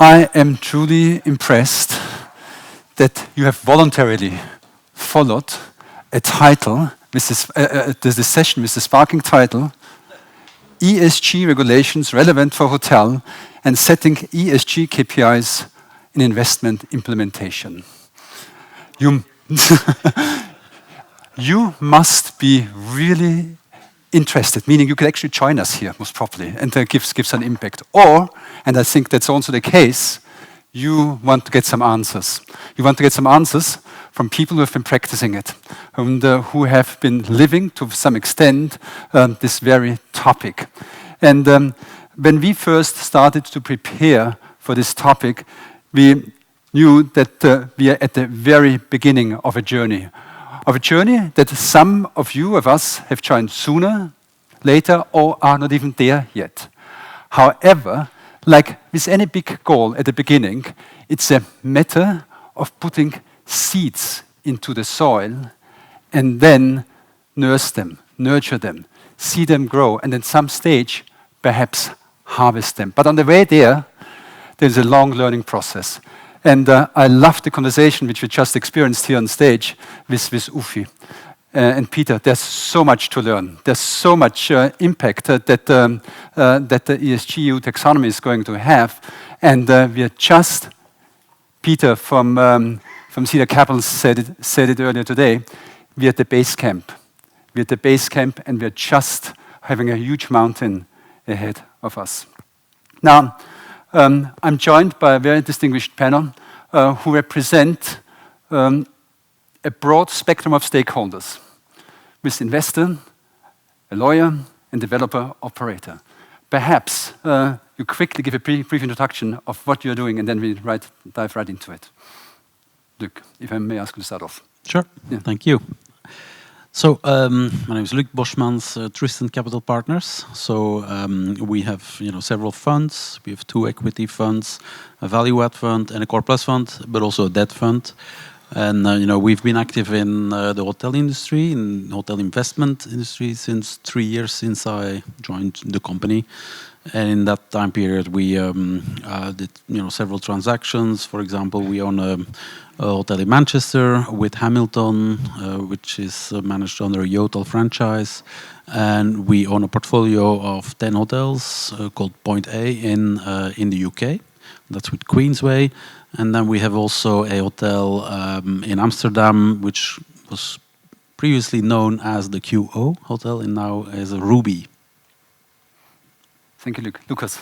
I am truly impressed that you have voluntarily followed a title, this session with the sparking title, ESG regulations relevant for hotel and setting ESG KPIs in investment implementation. You, you must be really interested, meaning you could actually join us here most probably and gives an impact. Or, and I think that's also the case, you want to get some answers. You want to get some answers from people who have been practicing it, and who have been living to some extent this very topic. And when we first started to prepare for this topic, we knew that we are at the very beginning of a journey that some of us have joined sooner, later, or are not even there yet. However, like with any big goal at the beginning, it's a matter of putting seeds into the soil and then nurse them, nurture them, see them grow, and at some stage, perhaps harvest them. But on the way there's a long learning process. And I love the conversation which we just experienced here on stage with Ufi and Peter. There's so much to learn. There's so much impact that the ESG taxonomy is going to have. And we are just, Peter from Cedar Capital said it earlier today, we're at the base camp. We're at the base camp and we're just having a huge mountain ahead of us. Now, I'm joined by a very distinguished panel who represent a broad spectrum of stakeholders, with investor, a lawyer, and developer operator. Perhaps you quickly give a brief introduction of what you're doing, and then we dive right into it. Luc, if I may ask you to start off. Sure, yeah. Thank you. So my name is Luc Boshmans, Tristan Capital Partners. So we have several funds. We have 2 equity funds, a value add fund and a core plus fund, but also a debt fund. And we've been active in the hotel industry, in hotel investment industry, since 3 years since I joined the company. And in that time period, we did several transactions. For example, we own a hotel in Manchester with Hamilton, which is managed under a Yotel franchise. And we own a portfolio of 10 hotels called Point A in the UK. That's with Queensway. And then we have also a hotel in Amsterdam, which was previously known as the QO Hotel and now is a Ruby. Thank you, Luc. Lukas.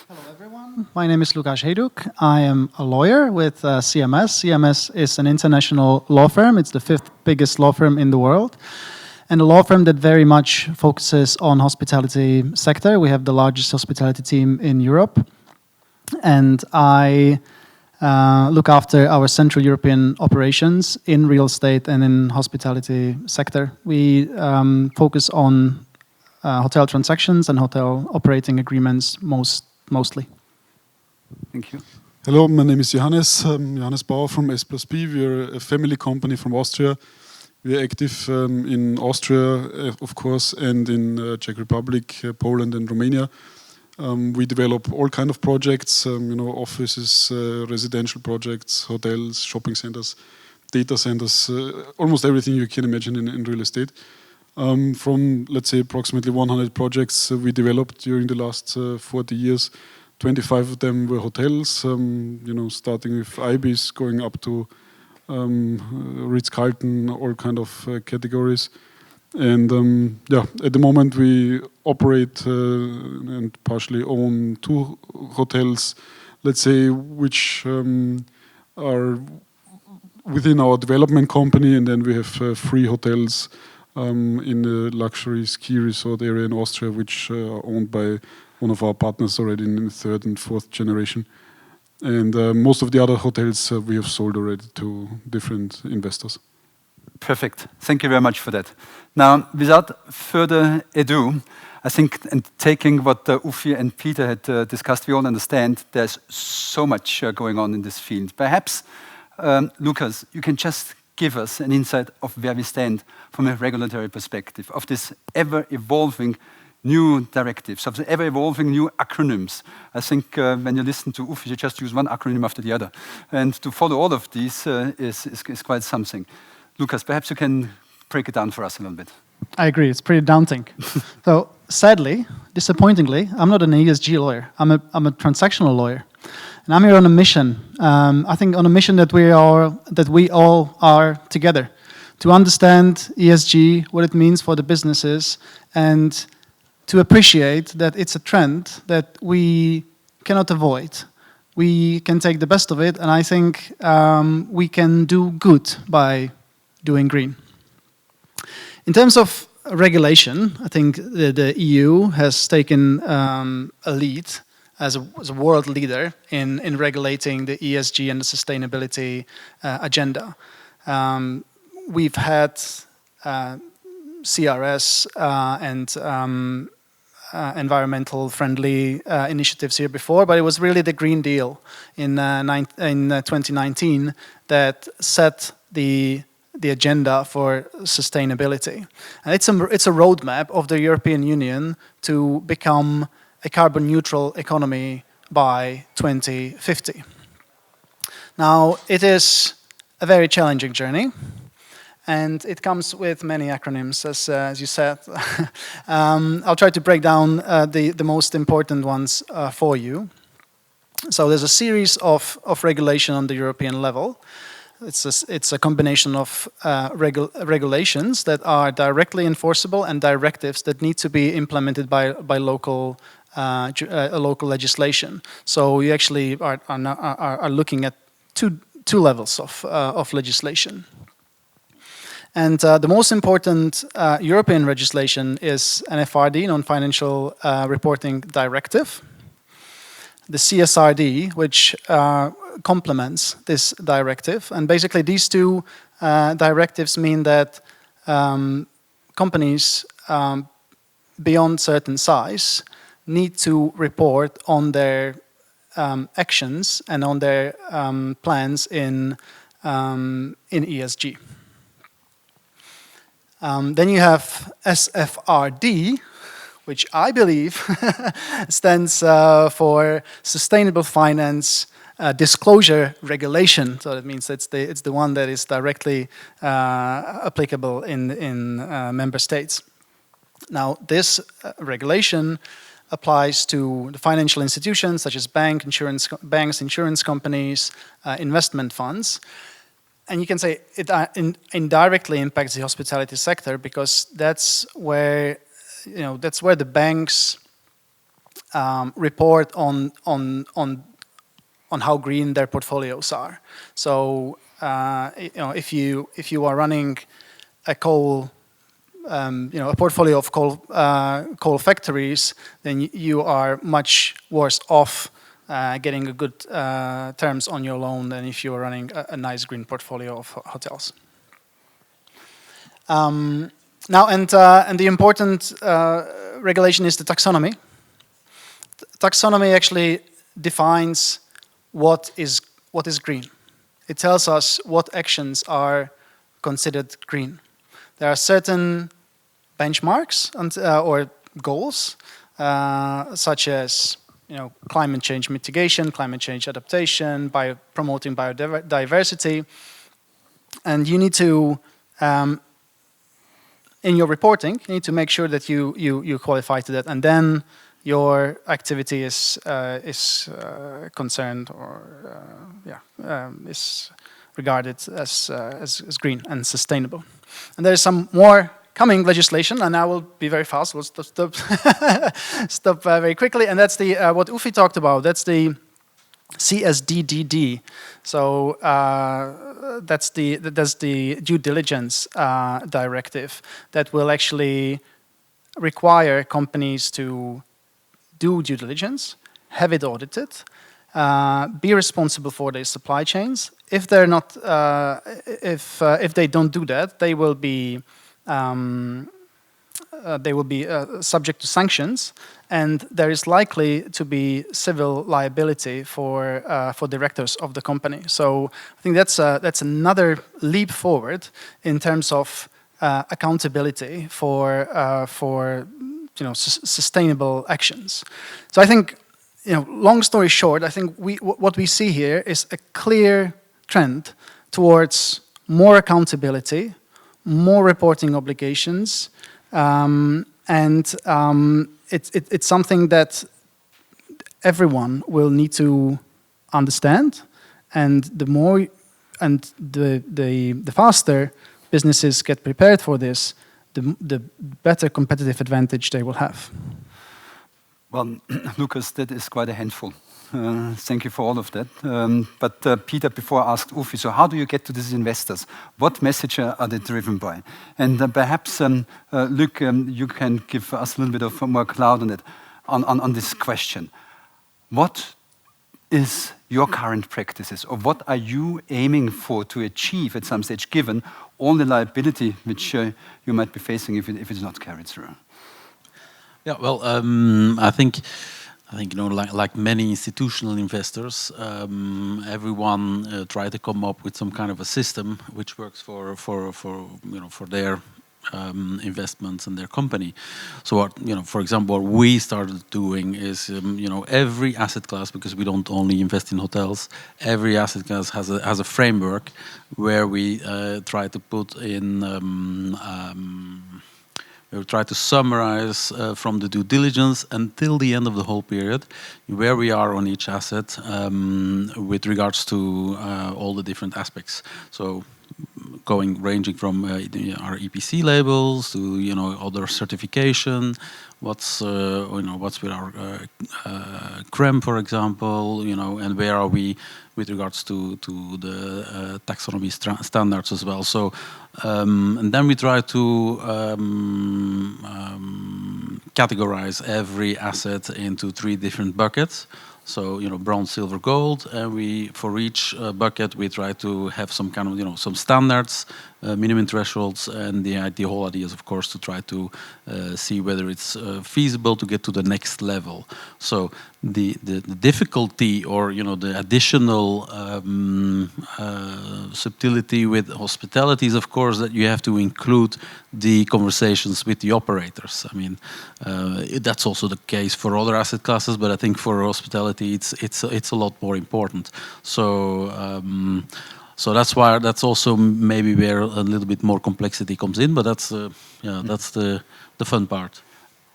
Hello, everyone. My name is Lukas Hejduk. I am a lawyer with CMS. CMS is an international law firm. It's the 5th biggest law firm in the world, and a law firm that very much focuses on hospitality sector. We have the largest hospitality team in Europe, and I look after our Central European operations in real estate and in hospitality sector. We focus on hotel transactions and hotel operating agreements mostly. Thank you. Hello, my name is Johannes Bauer from S+P. We're a family company from Austria. We're active in Austria, of course, and in Czech Republic, Poland and Romania. We develop all kind of projects, offices, residential projects, hotels, shopping centers, data centers, almost everything you can imagine in real estate. From, let's say, approximately 100 projects we developed during the last 40 years, 25 of them were hotels, starting with Ibis, going up to Ritz-Carlton, all kind of categories. And at the moment we operate and partially own 2 hotels, let's say, which are within our development company, and then we have 3 hotels in the luxury ski resort area in Austria, which are owned by one of our partners already in the 3rd and 4th generation. And most of the other hotels we have sold already to different investors. Perfect. Thank you very much for that. Now, without further ado, I think, and taking what Ufi and Peter had discussed, we all understand there's so much going on in this field. Perhaps, Lukas, you can just give us an insight of where we stand from a regulatory perspective, of this ever-evolving new directives, of the ever-evolving new acronyms. I think when you listen to Uffe, you just use one acronym after the other. And to follow all of these is quite something. Lukas, perhaps you can break it down for us a little bit. I agree, it's pretty daunting. So sadly, disappointingly, I'm not an ESG lawyer. I'm a transactional lawyer. And I'm here on a mission. I think on a mission that we all are together to understand ESG, what it means for the businesses, and to appreciate that it's a trend that we cannot avoid. We can take the best of it, and I think we can do good by doing green. In terms of regulation, I think the EU has taken a lead as a world leader in regulating the ESG and the sustainability agenda. We've had CRS and environmental friendly initiatives here before, but it was really the Green Deal in 2019 that set the agenda for sustainability. And it's a roadmap of the European Union to become a carbon neutral economy by 2050. Now, it is a very challenging journey, and it comes with many acronyms, as you said. I'll try to break down the most important ones for you. So there's a series of regulation on the European level. It's a combination of regulations that are directly enforceable and directives that need to be implemented by local legislation. So you actually are looking at two levels of legislation. And the most important European legislation is NFRD, Non-Financial Reporting Directive. The CSRD, which complements this directive. And basically these two directives mean that companies beyond certain size need to report on their actions and on their plans in ESG. Then you have SFRD, which I believe stands for Sustainable Finance Disclosure Regulation. So that means it's the one that is directly applicable in member states. Now, this regulation applies to the financial institutions such as banks, insurance companies, investment funds. And you can say it indirectly impacts the hospitality sector because that's where the banks report on how green their portfolios are. So if you are running a portfolio of coal factories, then you are much worse off getting a good terms on your loan than if you are running a nice green portfolio of hotels. Now, and the important regulation is the taxonomy. Taxonomy actually defines what is green. It tells us what actions are considered green. There are certain benchmarks or goals, such as climate change mitigation, climate change adaptation, promoting biodiversity, and you need to. In your reporting, you need to make sure that you qualify to that, and then your activity is concerned or is regarded as green and sustainable. And there is some more coming legislation, and I will be very fast. We'll stop very quickly, and that's the what Uffe talked about. That's the CSDDD. So that's the due diligence directive that will actually require companies to do due diligence, have it audited, be responsible for their supply chains. If they're not, if they don't do that, they will be subject to sanctions, and there is likely to be civil liability for directors of the company. So I think that's another leap forward in terms of accountability for sustainable actions. So I think, long story short, I think what we see here is a clear trend towards more accountability, more reporting obligations, and it's something that everyone will need to understand, and the faster businesses get prepared for this, the better competitive advantage they will have. Well, Lukas, that is quite a handful. Thank you for all of that. But Peter, before I asked Ufi, so how do you get to these investors? What message are they driven by? And perhaps, Luc, you can give us a little bit of more cloud on it, on this question. What is your current practices, or what are you aiming for to achieve at some stage, given all the liability which you might be facing if it's not carried through? Yeah, well, I think like many institutional investors, everyone try to come up with some kind of a system which works for their investments and their company. So what, for example, what we started doing is every asset class, because we don't only invest in hotels, every asset class has a framework where we try to put in. We try to summarize from the due diligence until the end of the whole period where we are on each asset with regards to all the different aspects. So ranging from our EPC labels to other certification, what's with our CREM, for example, and where are we with regards to the taxonomy standards as well. So and then we try to categorize every asset into 3 different buckets. So bronze, silver, gold, and for each bucket we try to have some kind of some standards, minimum thresholds, and the whole idea is of course to try to see whether it's feasible to get to the next level. So the difficulty or the additional subtlety with hospitality is of course that you have to include the conversations with the operators. I mean, that's also the case for other asset classes, but I think for hospitality it's a lot more important. So so that's also maybe where a little bit more complexity comes in, but that's the fun part.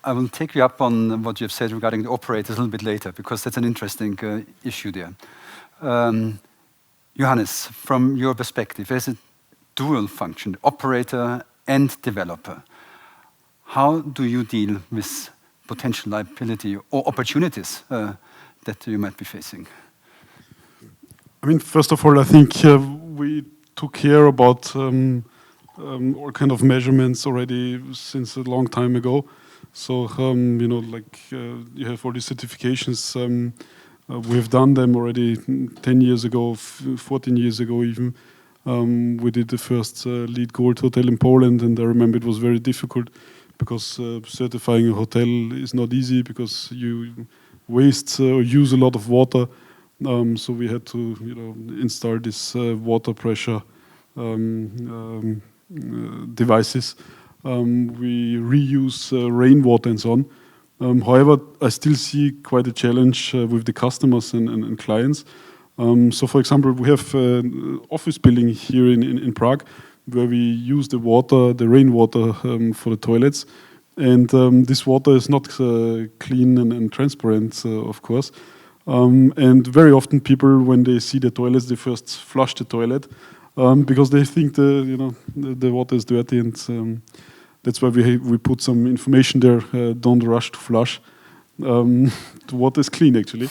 I will take you up on what you've said regarding the operators a little bit later, because that's an interesting issue there. Johannes, from your perspective, as a dual function, operator and developer, how do you deal with potential liability or opportunities that you might be facing? I mean, first of all, I think we took care about all kind of measurements already since a long time ago. So, you have all these certifications. We have done them already 10 years ago, 14 years ago even. We did the first LEED Gold hotel in Poland, and I remember it was very difficult because certifying a hotel is not easy because you waste or use a lot of water. So we had to, install this water pressure devices. We reuse rainwater and so on. However, I still see quite a challenge with the customers and clients. So, for example, we have an office building here in Prague where we use the rainwater for the toilets. And this water is not clean and transparent, of course. And very often people, when they see the toilets, they first flush the toilet because they think the water is dirty, and that's why we put some information there. Don't rush to flush. The water is clean, actually.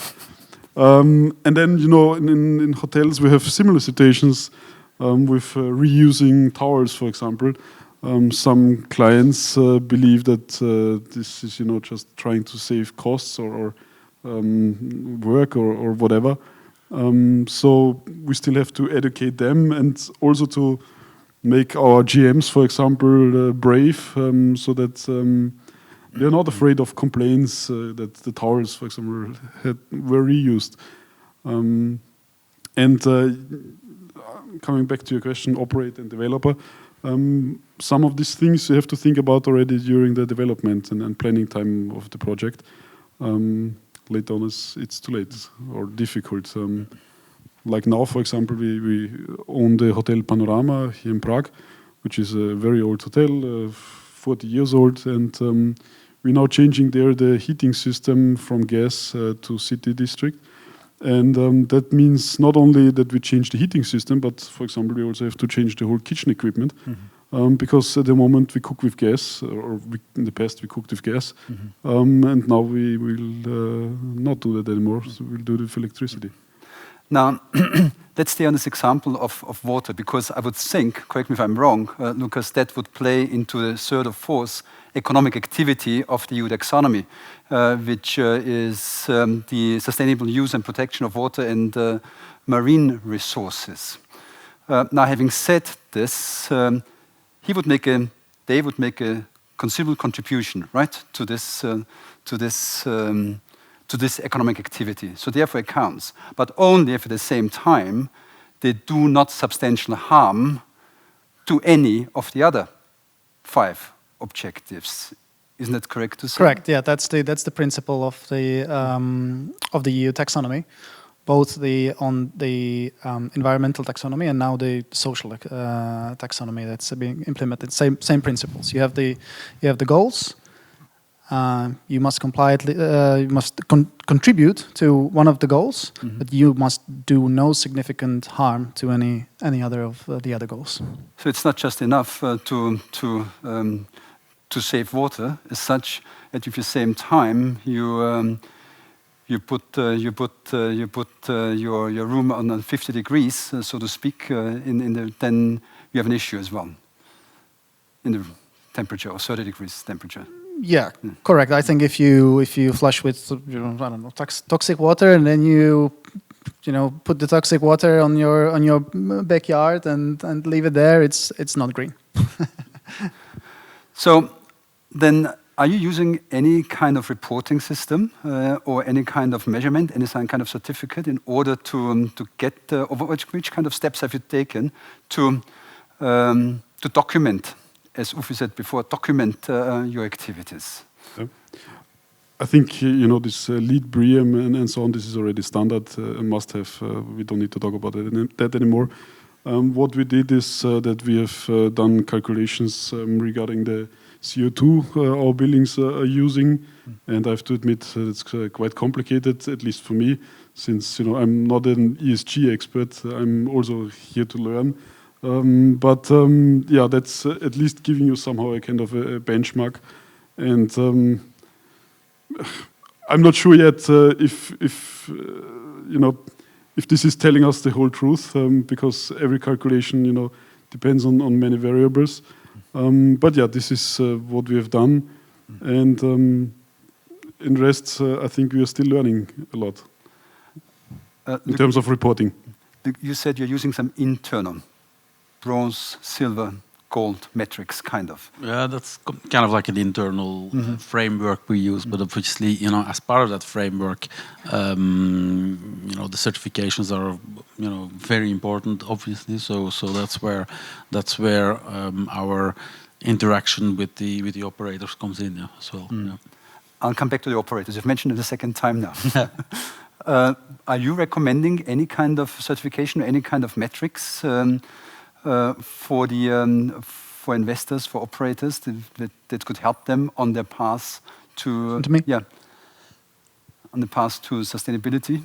And then in hotels we have similar situations with reusing towels, for example. Some clients believe that this is just trying to save costs or work or whatever. So we still have to educate them and also to make our GMs, for example, brave, so that they're not afraid of complaints that the towels, for example, were reused. And coming back to your question, operator and developer, Some of these things you have to think about already during the development and planning time of the project. Later on, it's too late or difficult. Like now, for example, we own the Hotel Panorama here in Prague, which is a very old hotel, 40 years old, and we're now changing there the heating system from gas to city district. And that means not only that we change the heating system, but for example, we also have to change the whole kitchen equipment. Because at the moment we cook with gas, or in the past we cooked with gas, and now we will not do that anymore, so we'll do it with electricity. Now, let's stay on this example of water, because I would think, correct me if I'm wrong, Lukas, that would play into the third or fourth economic activity of the EU taxonomy, which is the sustainable use and protection of water and marine resources. Now, having said this, they would make a considerable contribution, right, to this economic activity. So therefore it counts, but only if at the same time they do not substantial harm to any of the other 5 objectives. Isn't that correct to say? Correct. Yeah, that's the principle of the EU taxonomy, both on the environmental taxonomy and now the social taxonomy that's being implemented. Same principles. You have the goals. You must comply. You must contribute to one of the goals, but you must do no significant harm to any other of the other goals. So it's not just enough to save water as such, and at the same time you put your room on 50 degrees, so to speak, then you have an issue as well in the temperature, or 30 degrees temperature. Yeah, correct. I think if you flush with I don't know, toxic water, and then you put the toxic water on your backyard and leave it there, it's not green. So then, are you using any kind of reporting system or any kind of measurement, any kind of certificate in order to get, which kind of steps have you taken to document, as Uffe said before, document your activities? I think this lead BREEAM and so on. This is already standard, a must-have. We don't need to talk about that anymore. What we did is that we have done calculations regarding the CO2 our buildings are using, and I have to admit it's quite complicated, at least for me, since I'm not an ESG expert. I'm also here to learn. But that's at least giving you somehow a kind of a benchmark, and I'm not sure yet if this is telling us the whole truth, because every calculation depends on many variables. But yeah, this is what we have done, and in rest, I think we are still learning a lot in terms of reporting. You said you're using some internal bronze, silver, gold metrics, kind of. Yeah, that's kind of like an internal framework we use, but obviously, as part of that framework, the certifications are, very important, obviously. So that's where our interaction with the operators comes in as well. Yeah. I'll come back to the operators. You've mentioned it a second time now. Are you recommending any kind of certification or any kind of metrics for investors, for operators that could help them on their path to on the path to sustainability?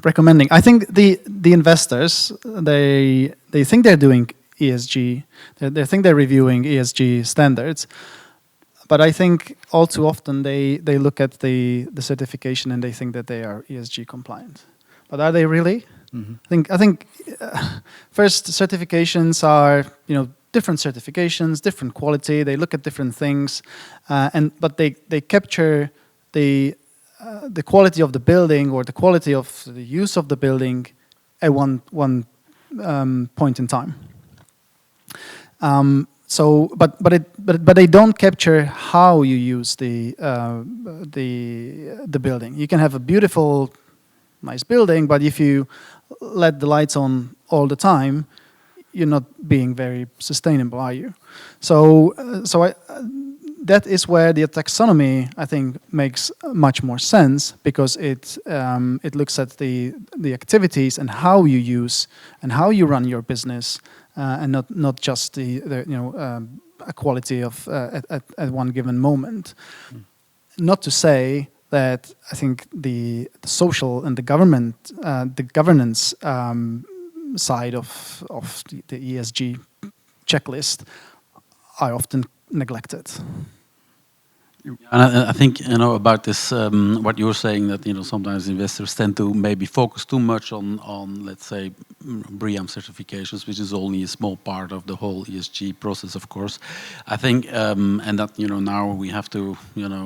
Recommending. I think the investors they think they're doing ESG. They think they're reviewing ESG standards, but I think all too often they look at the certification and they think that they are ESG compliant. But are they really? I think first, certifications are different certifications, different quality. They look at different things, but they capture the quality of the building or the quality of the use of the building at one point in time. But they don't capture how you use the building. You can have a beautiful, nice building, but if you let the lights on all the time, you're not being very sustainable, are you? So, that is where the taxonomy, I think, makes much more sense, because it looks at the activities and how you use and how you run your business, and not just the a quality of at one given moment. Not to say that I think the social and the governance side of the ESG checklist are often neglected. And I think, about this, what you're saying, that, sometimes investors tend to maybe focus too much on let's say, BREEAM certifications, which is only a small part of the whole ESG process, of course. I think, and that, now we have to,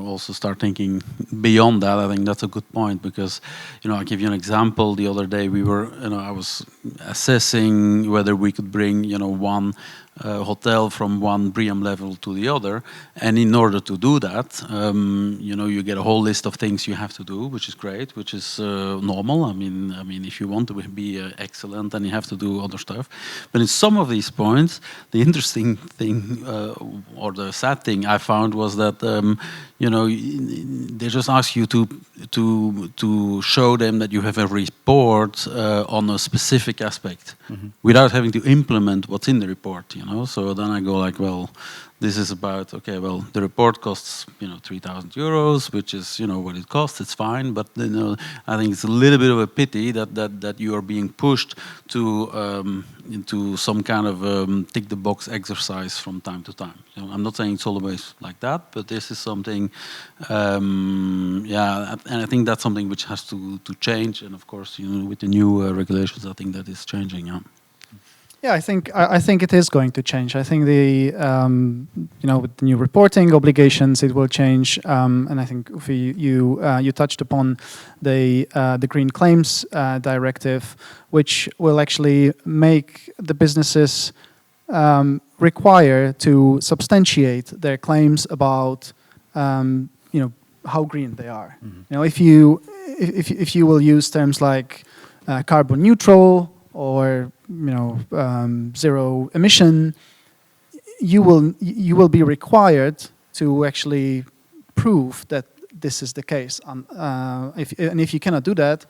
also start thinking beyond that. I think that's a good point, because, I'll give you an example. The other day we were, I was assessing whether we could bring, one hotel from one BREEAM level to the other, and in order to do that, you get a whole list of things you have to do, which is great, which is normal. I mean, if you want to be excellent, then you have to do other stuff. But in some of these points, the interesting thing or the sad thing I found was that they just ask you to show them that you have a report on a specific aspect, without having to implement what's in the report. So then I go like, well, this is about, okay, well, the report costs 3,000 euros, which is what it costs. It's fine, but I think it's a little bit of a pity that you are being pushed to into some kind of tick the box exercise from time to time. I'm not saying it's always like that, but this is something, and I think that's something which has to change. And of course, with the new regulations, I think that is changing. Yeah. Yeah, I think it is going to change. I think the with the new reporting obligations, it will change. And I think you touched upon the Green Claims Directive, which will actually make the businesses require to substantiate their claims about how green they are. If you will use terms like carbon neutral or zero emission, you will be required to actually prove that this is the case. If you cannot do that,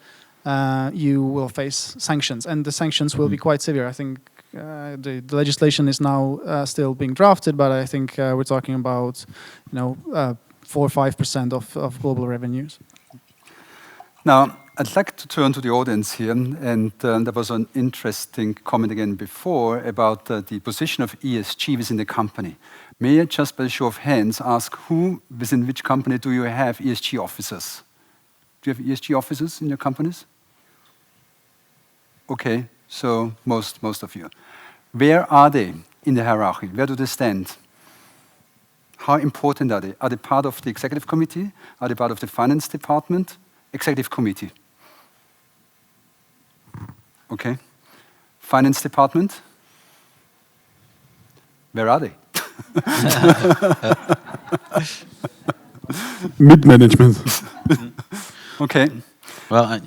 you will face sanctions, and the sanctions will be quite severe. I think the legislation is now still being drafted, but I think we're talking about 4 or 5% of global revenues. Now, I'd like to turn to the audience here, and there was an interesting comment again before about the position of ESG within the company. May I just, by a show of hands, ask who, within which company do you have ESG officers? Do you have ESG officers in your companies? Okay, so most of you. Where are they in the hierarchy? Where do they stand? How important are they? Are they part of the executive committee? Are they part of the finance department? Executive committee. Okay. Finance department. Where are they? Mid-management. Okay. Well,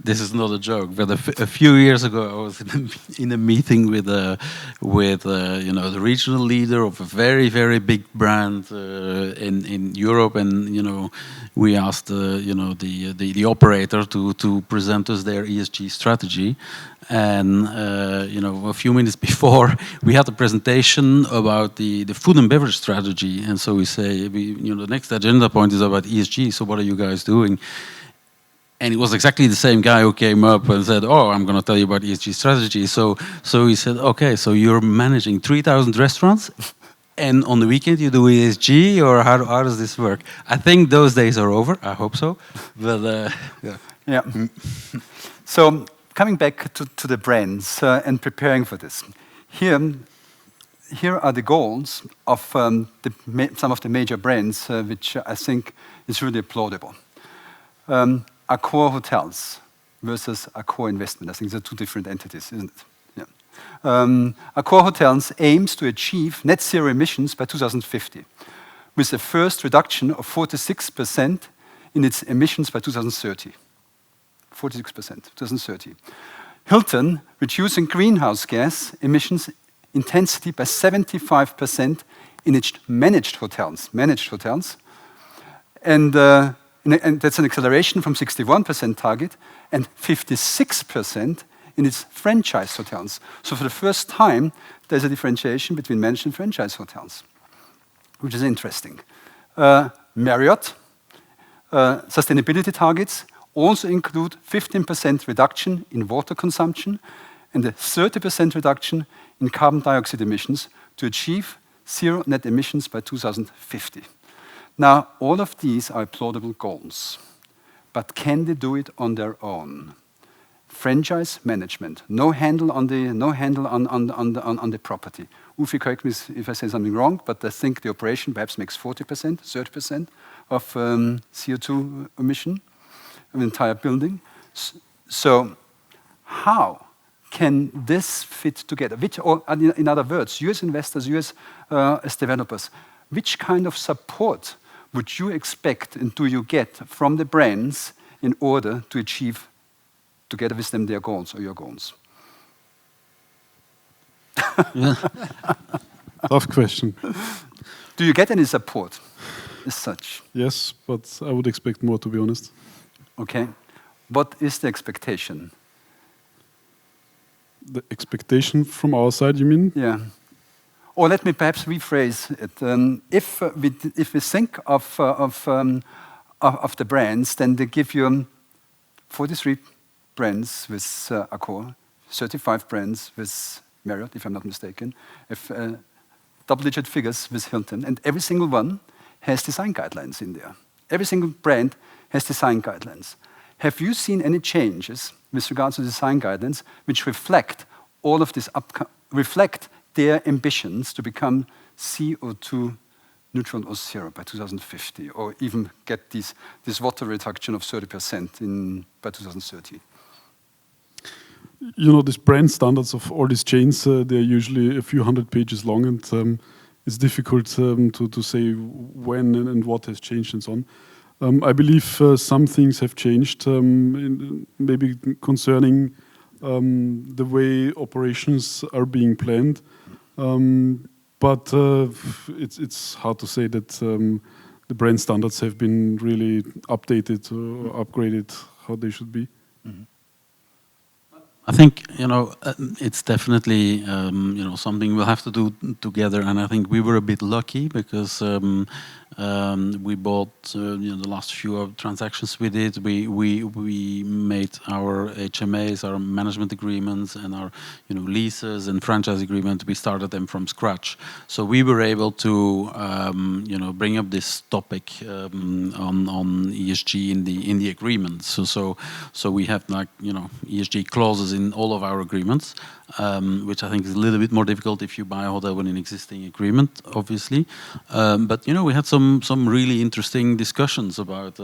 this is not a joke, but a few years ago, I was in a meeting with the regional leader of a very, very big brand in Europe, and we asked the operator to present us their ESG strategy, and a few minutes before we had a presentation about the food and beverage strategy, and so we say, the next agenda point is about ESG. So what are you guys doing? And it was exactly the same guy who came up and said, "Oh, I'm going to tell you about ESG strategy." So he said, "Okay, so you're managing 3,000 restaurants, and on the weekend you do ESG, or how does this work?" I think those days are over. I hope so. But yeah. So coming back to the brands and preparing for this, here are the goals of some of the major brands, which I think is really applaudable. Accor Hotels versus Accor Investment. I think they're two different entities, isn't it? Yeah. Accor Hotels aims to achieve net zero emissions by 2050, with the first reduction of 46% in its emissions by 2030. 46%, 2030. Hilton reducing greenhouse gas emissions intensity by 75% in its managed hotels. And that's an acceleration from 61% target and 56% in its franchise hotels. So for the first time, there's a differentiation between managed and franchise hotels, which is interesting. Marriott sustainability targets also include 15% reduction in water consumption and a 30% reduction in carbon dioxide emissions to achieve zero net emissions by 2050. Now, all of these are applaudable goals, but can they do it on their own? Franchise management, no handle on the property. Ufi, correct me if I say something wrong, but I think the operation perhaps makes 40%, 30% of CO2 emission of the entire building. So how can this fit together? Or in other words, you as investors, you as developers, which kind of support would you expect and do you get from the brands in order to achieve together with them their goals or your goals? Tough question. Do you get any support as such? Yes, but I would expect more, to be honest. Okay. What is the expectation? The expectation from our side, you mean? Yeah. Or let me perhaps rephrase it. If we think of the brands, then they give you 43 brands with Accor, 35 brands with Marriott, if I'm not mistaken, double-digit figures with Hilton, and every single one has design guidelines in there. Every single brand has design guidelines. Have you seen any changes with regards to design guidelines which reflect all of this, reflect their ambitions to become CO2 neutral or zero by 2050, or even get this water reduction of 30% by 2030? You know, these brand standards of all these chains, they're usually a few hundred pages long, and it's difficult to say when and what has changed and so on. I believe some things have changed, maybe concerning the way operations are being planned. But it's hard to say that the brand standards have been really updated or upgraded how they should be. Mm-hmm. I think it's definitely something we'll have to do together, and I think we were a bit lucky because we bought the last few transactions we did. We made our HMAs, our management agreements, and our leases and franchise agreement. We started them from scratch, so we were able to bring up this topic on ESG in the agreement. So we have ESG clauses in all of our agreements, which I think is a little bit more difficult if you buy a hotel with an existing agreement, obviously. But we had some really interesting discussions about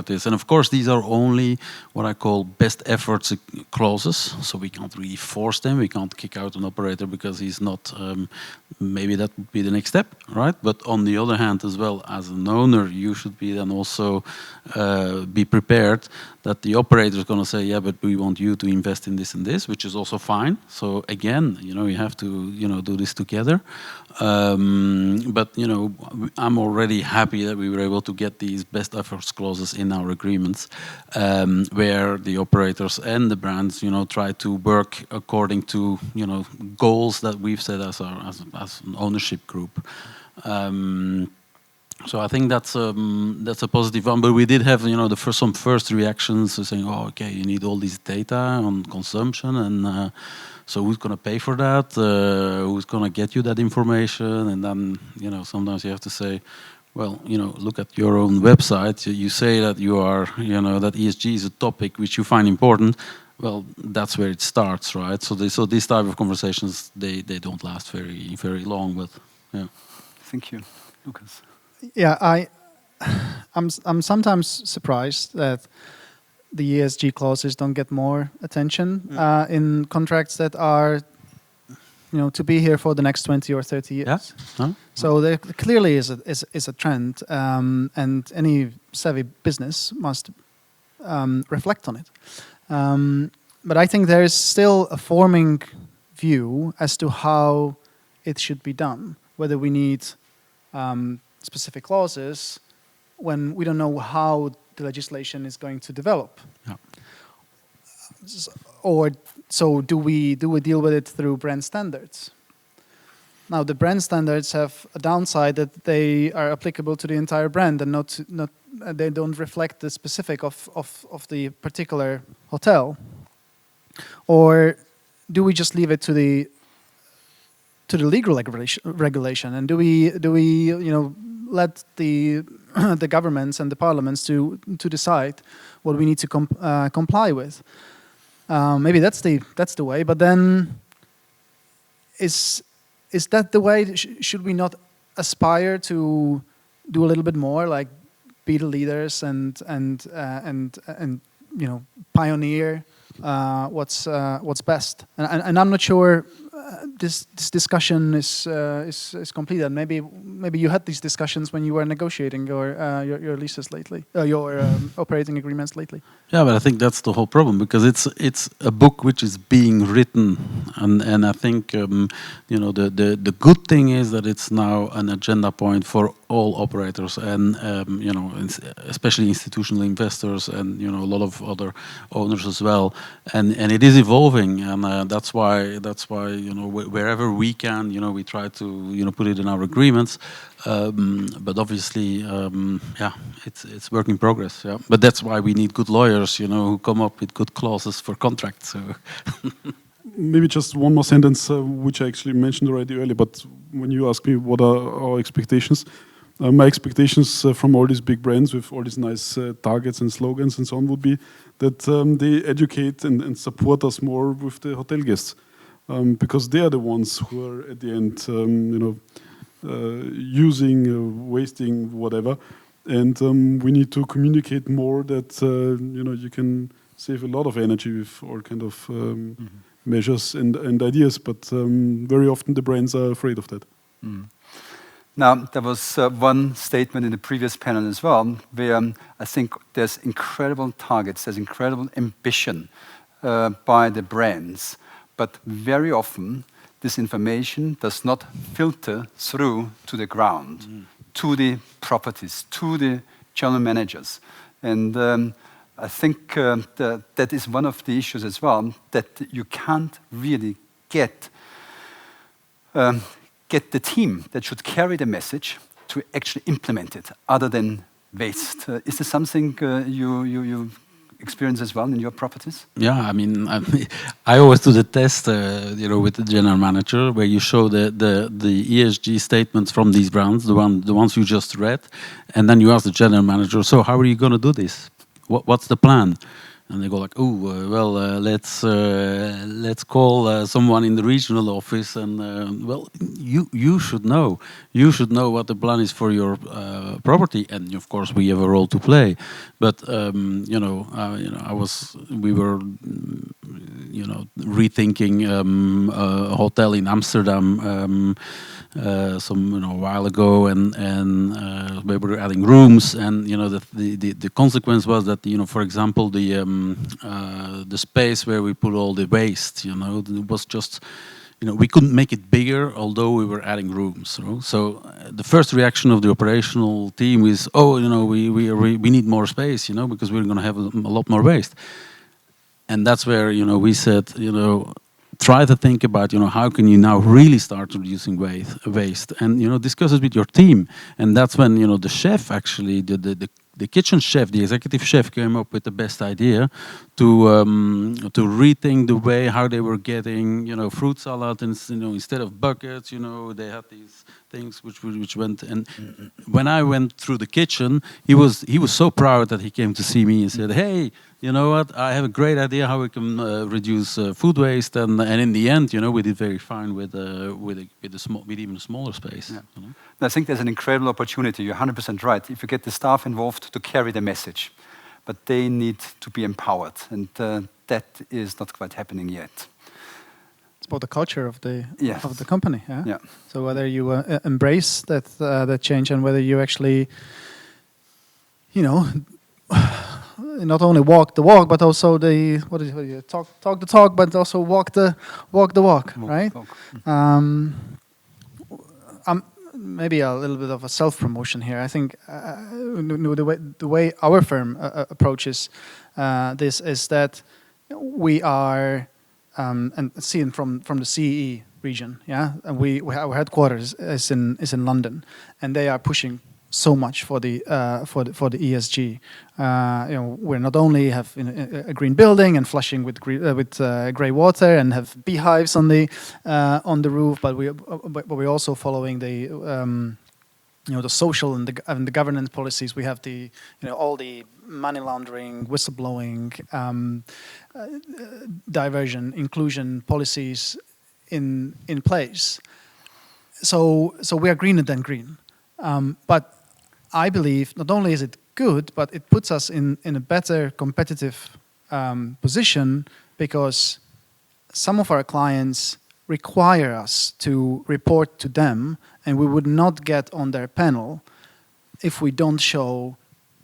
this, and of course these are only what I call best efforts clauses. So we can't really force them. We can't kick out an operator because he's not. Maybe that would be the next step, right? But on the other hand, as well as an owner, you should be then also be prepared that the operator is going to say, yeah, but we want you to invest in this and this, which is also fine. So again, you have to do this together. But I'm already happy that we were able to get these best efforts clauses in our agreements, where the operators and the brands try to work according to goals that we've set as an ownership group. So I think that's a positive one. But we did have some first reactions saying, oh, okay, you need all this data on consumption, and so who's going to pay for that? Who's going to get you that information? And then sometimes you have to say, well, look at your own website. You say that you are that ESG is a topic which you find important. Well, that's where it starts, right? So these type of conversations they don't last very very long. But yeah. Thank you, Lukas. Yeah, I'm sometimes surprised that the ESG clauses don't get more attention in contracts that are, to be here for the next 20 or 30 years. Yeah. Huh? So there clearly is a trend, and any savvy business must reflect on it. but I think there is still a forming view as to how it should be done. Whether we need specific clauses when we don't know how the legislation is going to develop. Yeah. Or so do we deal with it through brand standards? Now the brand standards have a downside that they are applicable to the entire brand and not they don't reflect the specific of the particular hotel. Or do we just leave it to the legal regulation, and do we let the the governments and the parliaments to decide what we need to comply with? Maybe that's the way, but then is that the way? Should we not aspire to do a little bit more, like be the leaders and pioneer what's best? And I'm not sure this discussion is complete. And maybe you had these discussions when you were negotiating your leases lately, your operating agreements lately. Yeah, but I think that's the whole problem, because it's a book which is being written, and I think the good thing is that it's now an agenda point for all operators, and especially institutional investors, and a lot of other owners as well, and it is evolving, and that's why wherever we can, we try to put it in our agreements. But obviously, it's work in progress. Yeah, but that's why we need good lawyers, who come up with good clauses for contracts. So. Maybe just one more sentence, which I actually mentioned already earlier. But when you ask me what are our expectations, my expectations from all these big brands with all these nice targets and slogans and so on would be that they educate and support us more with the hotel guests, because they are the ones who are at the end, using, wasting, whatever, and we need to communicate more that you can save a lot of energy with all kind of measures and ideas, but very often the brands are afraid of that. Now, there was one statement in the previous panel as well, where I think there's incredible targets, there's incredible ambition by the brands, but very often this information does not filter through to the ground, to the properties, to the general managers. And I think that is one of the issues as well, that you can't really get the team that should carry the message to actually implement it, other than waste. Is this something you experience as well in your properties? Yeah, I mean, I always do the test, with the general manager, where you show the ESG statements from these brands, the ones you just read, and then you ask the general manager, so how are you going to do this? What's the plan? And they go like, let's call someone in the regional office, and you should know. You should know what the plan is for your property, and of course we have a role to play. But we were rethinking a hotel in Amsterdam a while ago, and we were adding rooms, and the consequence was that for example the space where we put all the waste, it was just we couldn't make it bigger, although we were adding rooms. So the first reaction of the operational team is, we need more space, because we're going to have a lot more waste. And that's where we said, try to think about how can you now really start reducing waste, and discuss it with your team. And that's when the chef, actually the kitchen chef, the executive chef, came up with the best idea to rethink the way how they were getting fruit salad, and instead of buckets, they had these things which went. And when I went through the kitchen, he was so proud that he came to see me and said, "Hey, you know what? I have a great idea how we can reduce food waste." And in the end, we did very fine with even a smaller space. Yeah. I think there's an incredible opportunity. You're 100% right. If you get the staff involved to carry the message, but they need to be empowered, and that is not quite happening yet. It's about the culture of the Yes. of the company. Yeah. Yeah. So whether you embrace that change, and whether you actually, not only walk the walk, but also talk the talk, but also walk the walk, right? Maybe a little bit of a self-promotion here. I think the way our firm approaches this is that we are, and seen from the CEE region, yeah, and our headquarters is in London, and they are pushing so much for the ESG. We're not only have a green building and flushing with grey water and have beehives on the roof, but we're also following the the social and the governance policies. We have all the money laundering, whistleblowing, diversion, inclusion policies in place. So we are greener than green, but I believe not only is it good, but it puts us in a better competitive position, because some of our clients require us to report to them, and we would not get on their panel if we don't show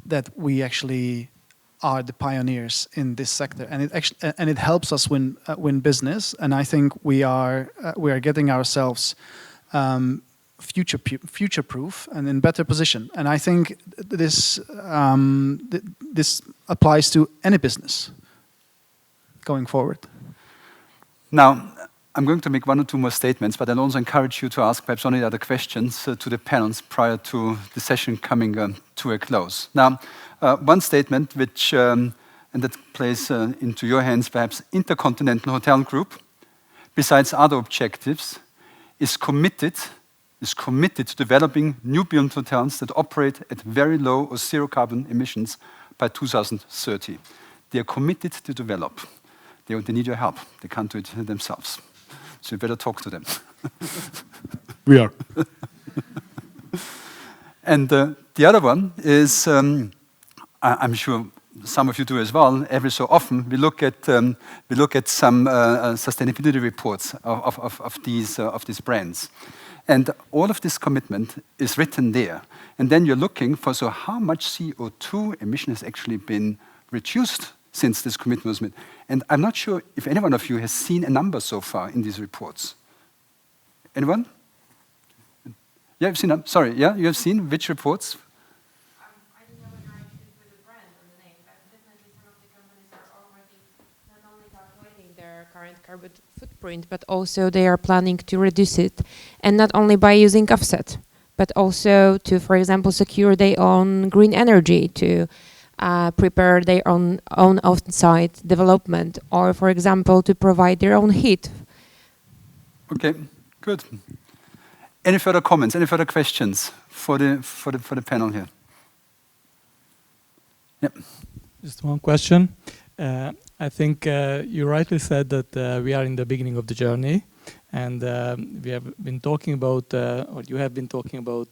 that we actually are the pioneers in this sector, and it helps us win business. And I think we are getting ourselves future-proof and in better position. And I think this applies to any business going forward. Now, I'm going to make one or two more statements, but I'll also encourage you to ask perhaps only other questions to the panels prior to the session coming to a close. Now, one statement which, and that plays into your hands perhaps, Intercontinental Hotel Group, besides other objectives, is committed to developing new build hotels that operate at very low or zero carbon emissions by 2030. They are committed to develop. They need your help. They can't do it themselves. So you better talk to them. We are. And the other one is, I'm sure some of you do as well. Every so often, we look at some sustainability reports of these brands, and all of this commitment is written there. And then you're looking for, so how much CO2 emission has actually been reduced since this commitment was made. And I'm not sure if any one of you has seen a number so far in these reports. Anyone? Yeah, you've seen them. Sorry, yeah, you have seen which reports? I don't know whether I should put a brand on the name, but definitely some of the companies are already not only calculating their current carbon footprint, but also they are planning to reduce it. And not only by using offset, but also to, for example, secure their own green energy, to prepare their own on-site development, or, for example, to provide their own heat. Okay, good. Any further comments? Any further questions for the panel here? Yep. Just one question. I think you rightly said that we are in the beginning of the journey, and we have been talking about, or you have been talking about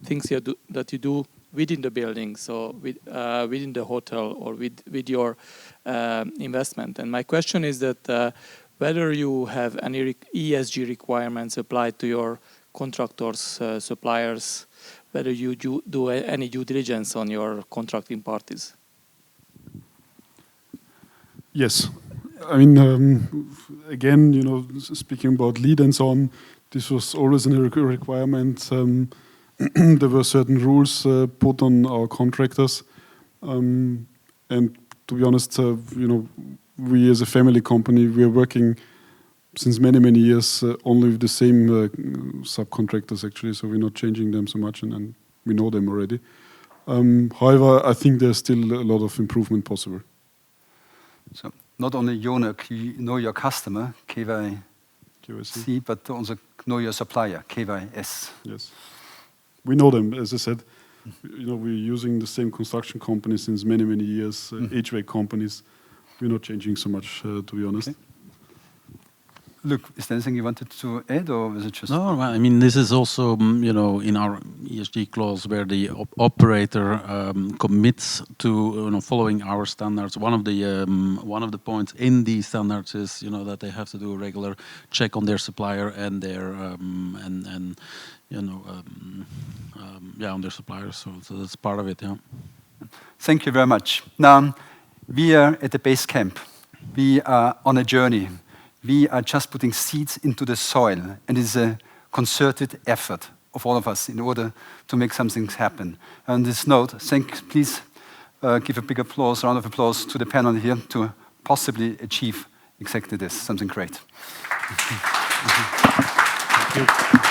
things that you do within the building, so within the hotel or with your investment. And my question is that whether you have any ESG requirements applied to your contractors, suppliers, whether you do any due diligence on your contracting parties. Yes. I mean, again, speaking about lead and so on, this was always a requirement. There were certain rules put on our contractors, and to be honest, we as a family company, we are working since many years only with the same subcontractors actually, so we're not changing them so much, and we know them already. However, I think there's still a lot of improvement possible. So not only you know your customer, KYC, but also know your supplier, KYS. Yes. We know them, as I said. We're using the same construction company since many years, HVAC companies. We're not changing so much, to be honest. Okay. Luc, is there anything you wanted to add, or was it just... No, I mean, this is also, in our ESG clause where the operator commits to following our standards. One of the points in these standards is, that they have to do a regular check on their supplier and their on their suppliers. So that's part of it, yeah. Thank you very much. Now, We are at the base camp. We are on a journey. We are just putting seeds into the soil, and it's a concerted effort of all of us in order to make some things happen. On this note, please give a big applause, round of applause to the panel here to possibly achieve exactly this, something great. Thank you.